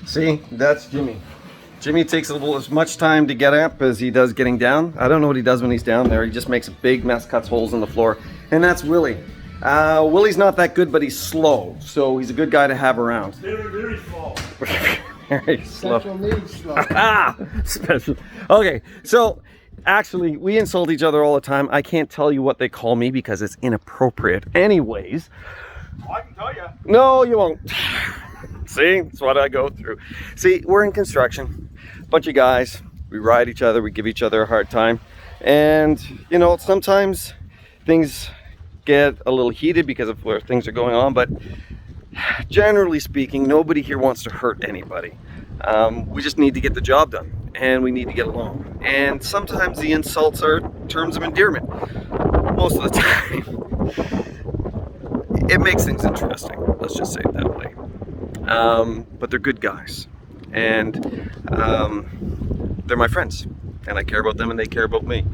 See, that's Jimmy. Jimmy takes as much time to get up as he does getting down. I don't know what he does when he's down there. He just makes a big mess, cuts holes in the floor. And that's Willie. Willie's not that good, but he's slow. So he's a good guy to have around. Very slow. Very slow. Special needs slow. Special. Okay, so actually, we insult each other all the time. I can't tell you what they call me because it's inappropriate. Anyways. I can tell you. No, you won't. See, that's what I go through. See, we're in construction. Bunch of guys. We ride each other. We give each other a hard time. And, you know, sometimes things get a little heated because of where things are going on. But generally speaking, nobody here wants to hurt anybody. We just need to get the job done. And we need to get along. And sometimes the insults are terms of endearment. Most of the time. It makes things interesting. Let's just say it that way. But they're good guys. And they're my friends. And I care about them and they care about me.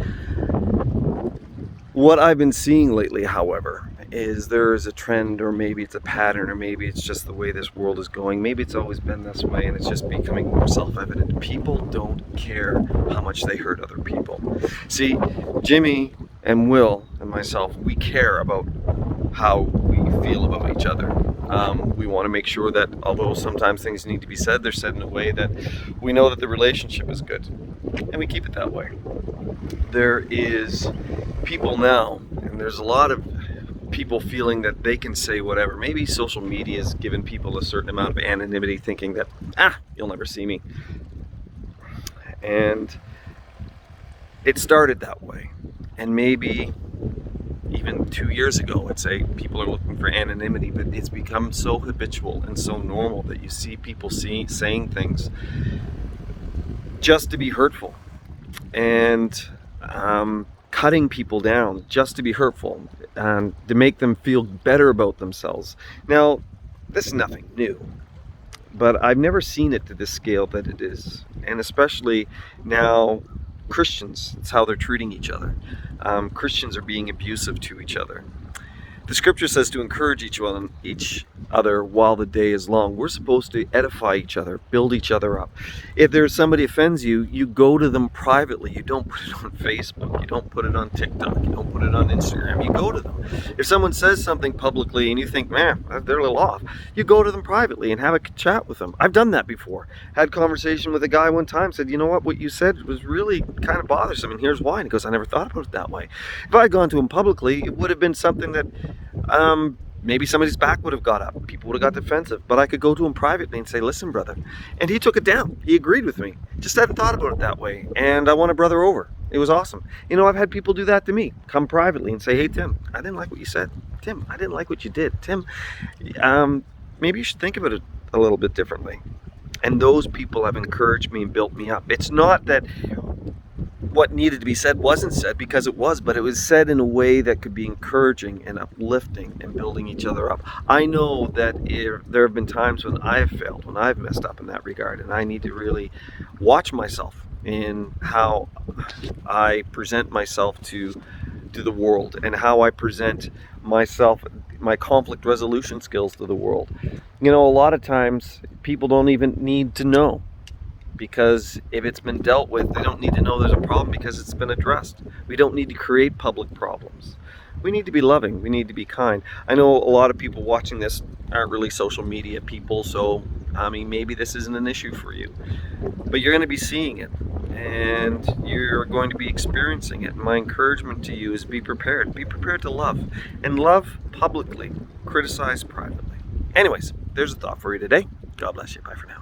What I've been seeing lately, however, is there is a trend, or maybe it's a pattern, or maybe it's just the way this world is going. Maybe it's always been this way and it's just becoming more self-evident. People don't care how much they hurt other people. See, Jimmy and Will and myself, we care about how we feel about each other. We want to make sure that although sometimes things need to be said, they're said in a way that we know that the relationship is good. And we keep it that way. There is people now, and there's a lot of people feeling that they can say whatever. Maybe social media has given people a certain amount of anonymity, thinking that, you'll never see me. And it started that way. And maybe even 2 years ago, I'd say people are looking for anonymity, but it's become so habitual and so normal that you see people saying things just to be hurtful and cutting people down just to be hurtful and to make them feel better about themselves. Now, this is nothing new, but I've never seen it to this scale that it is. And especially now, Christians, it's how they're treating each other. Christians are being abusive to each other. The scripture says to encourage each other while the day is long. We're supposed to edify each other, build each other up. If there's somebody offends you, you go to them privately. You don't put it on Facebook. You don't put it on TikTok. You don't put it on Instagram. You go to them. If someone says something publicly and you think, man, they're a little off, you go to them privately and have a chat with them. I've done that before. Had conversation with a guy one time, said, you know what you said was really kind of bothersome, and here's why. And he goes, I never thought about it that way. If I had gone to him publicly, it would have been something that maybe somebody's back would have got up. People would have got defensive. But I could go to him privately and say, listen, brother. And he took it down. He agreed with me. Just hadn't thought about it that way. And I won a brother over. It was awesome. You know, I've had people do that to me. Come privately and say, hey, Tim, I didn't like what you said. Tim, I didn't like what you did. Tim, maybe you should think about it a little bit differently. And those people have encouraged me and built me up. It's not that what needed to be said wasn't said, because it was, but it was said in a way that could be encouraging and uplifting and building each other up. I know that there have been times when I have failed, when I've messed up in that regard, and I need to really watch myself in how I present myself to the world and how I present myself, my conflict resolution skills to the world. You know, a lot of times people don't even need to know. Because if it's been dealt with, they don't need to know there's a problem because it's been addressed. We don't need to create public problems. We need to be loving. We need to be kind. I know a lot of people watching this aren't really social media people, so I mean, maybe this isn't an issue for you. But you're going to be seeing it, and you're going to be experiencing it. And my encouragement to you is be prepared. Be prepared to love. And love publicly. Criticize privately. Anyways, there's a thought for you today. God bless you. Bye for now.